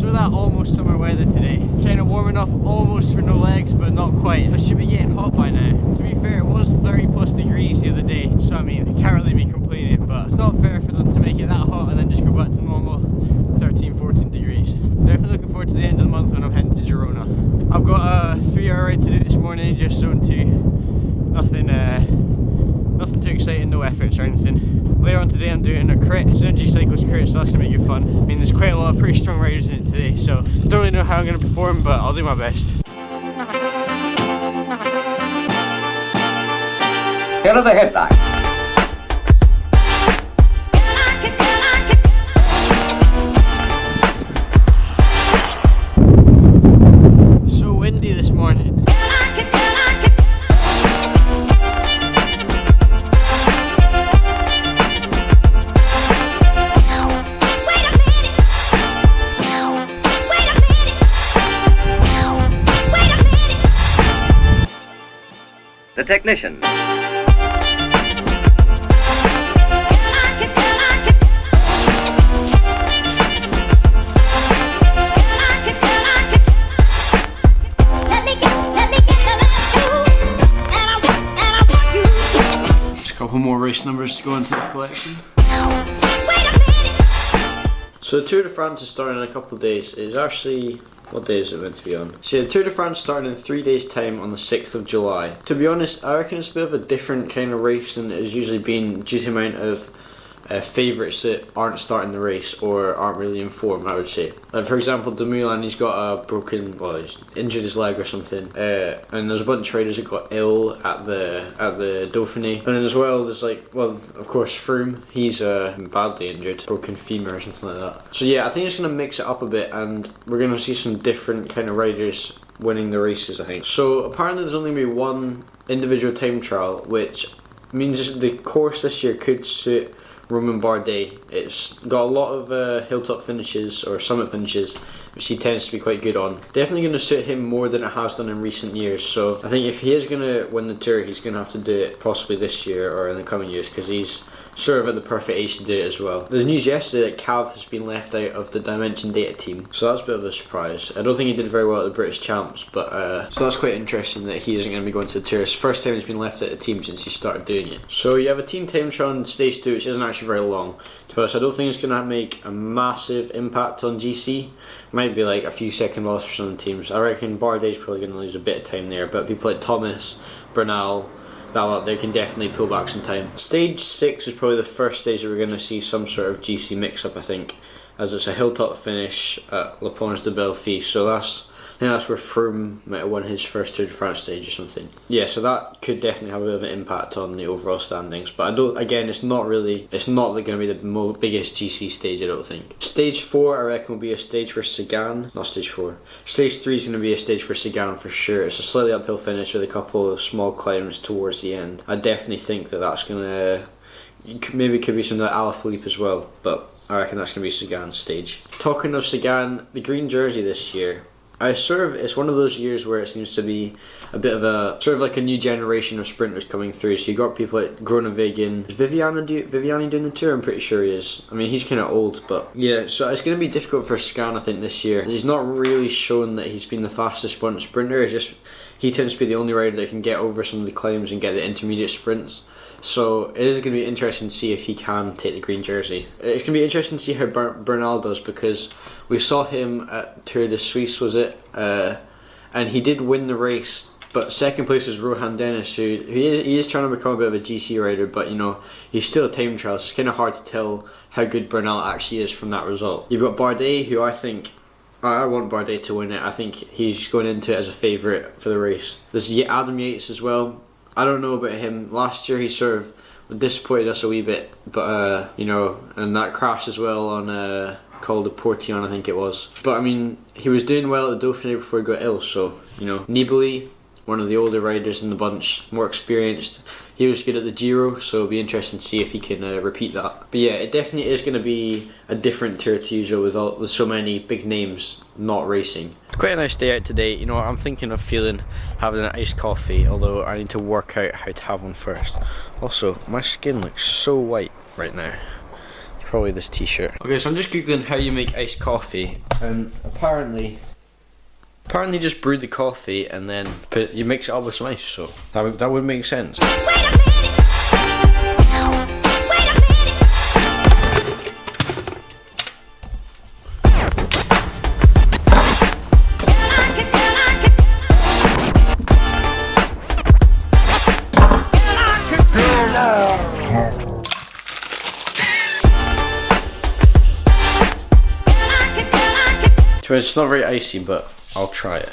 So that almost summer weather today. Kind of warming up almost for no legs, but not quite. I should be getting hot by now. To be fair, it was 30 plus degrees the other day, so I mean, I can't really be complaining, but it's not fair for them to make it that hot and then just go back to normal 13, 14 degrees. Definitely looking forward to the end of the month when I'm heading to Girona. I've got a 3-hour ride to do this morning, just zone 2. Nothing too exciting, no efforts or anything. Later on today I'm doing a crit, Synergy Cycles crit, so that's going to be good fun. I mean, there's quite a lot of pretty strong riders in it today, so don't really know how I'm going to perform, but I'll do my best. Here are the headlines. So windy this morning. The technician. Just a couple more race numbers to go into the collection. So the Tour de France is starting in a couple of days. It's actually, what day is it meant to be on? So the Tour de France starting in 3 days time on the 6th of July. To be honest, I reckon it's a bit of a different kind of race than it has usually been due to the amount of favourites that aren't starting the race or aren't really in form, I would say. Like for example, Dumoulin, he's got a broken, well, he's injured his leg or something, and there's a bunch of riders that got ill at the Dauphiné, and then as well there's like, well, of course Froome, he's badly injured, broken femur or something like that. So yeah, I think it's going to mix it up a bit, and we're going to see some different kind of riders winning the races, I think. So apparently there's only going to be one individual time trial, which means the course this year could suit Romain Bardet. It's got a lot of hilltop finishes or summit finishes, which he tends to be quite good on. Definitely going to suit him more than it has done in recent years, so I think if he is going to win the Tour, he's going to have to do it possibly this year or in the coming years, because he's sort of at the perfect age to do it as well. There's news yesterday that Cav has been left out of the Dimension Data team, so that's a bit of a surprise. I don't think he did very well at the British Champs, but so that's quite interesting that he isn't going to be going to the Tour. It's the first time he's been left out of the team since he started doing it. So you have a team time trial in stage 2, which isn't actually very long. To be honest, I don't think it's going to make a massive impact on GC. Might be like a few second loss for some teams. I reckon Bardet's probably going to lose a bit of time there, but people like Thomas, Bernal, they can definitely pull back some time. Stage 6 is probably the first stage that we're going to see some sort of GC mix-up, I think, as it's a hilltop finish at La Ponce de Belleville, so I think that's where Froome might have won his first Tour de France stage or something. Yeah, so that could definitely have a bit of an impact on the overall standings, but I don't, again, it's not going to be the biggest GC stage, I don't think. Stage 4 I reckon will be a stage for Sagan, not stage 4. Stage 3 is going to be a stage for Sagan for sure. It's a slightly uphill finish with a couple of small climbs towards the end. I definitely think that that's going to, maybe could be some of Alaphilippe as well, but I reckon that's going to be Sagan's stage. Talking of Sagan, the green jersey this year, it's one of those years where it seems to be a bit of a sort of like a new generation of sprinters coming through. So you got people like Groenewegen. Is Viviani doing the Tour? I'm pretty sure he is. I mean, he's kind of old, but yeah. So it's going to be difficult for Sagan, I think, this year. He's not really shown that he's been the fastest sprinter. It's just he tends to be the only rider that can get over some of the climbs and get the intermediate sprints. So it is going to be interesting to see if he can take the green jersey. It's going to be interesting to see how Bernal does, because we saw him at Tour de Suisse, was it? And he did win the race, but second place was Rohan Dennis, who he is trying to become a bit of a GC rider, but you know, he's still a time trial, so it's kind of hard to tell how good Bernal actually is from that result. You've got Bardet, who I want Bardet to win it. I think he's going into it as a favourite for the race. There's Adam Yates as well. I don't know about him. Last year he sort of disappointed us a wee bit, but you know, and that crash as well on Col de Portillon, I think it was. But I mean, he was doing well at the Dauphiné before he got ill, so you know, Nibali, one of the older riders in the bunch, more experienced. He was good at the Giro, so it'll be interesting to see if he can repeat that. But yeah, it definitely is going to be a different Tour to usual with so many big names not racing. Quite a nice day out today. You know, I'm thinking of having an iced coffee, although I need to work out how to have one first. Also, my skin looks so white right now. You probably this t-shirt. Okay, so I'm just googling how you make iced coffee, and apparently just brew the coffee and then you mix it up with some ice, so that would make sense. Wait a minute. Wait a minute. It's not very icy, but I'll try it.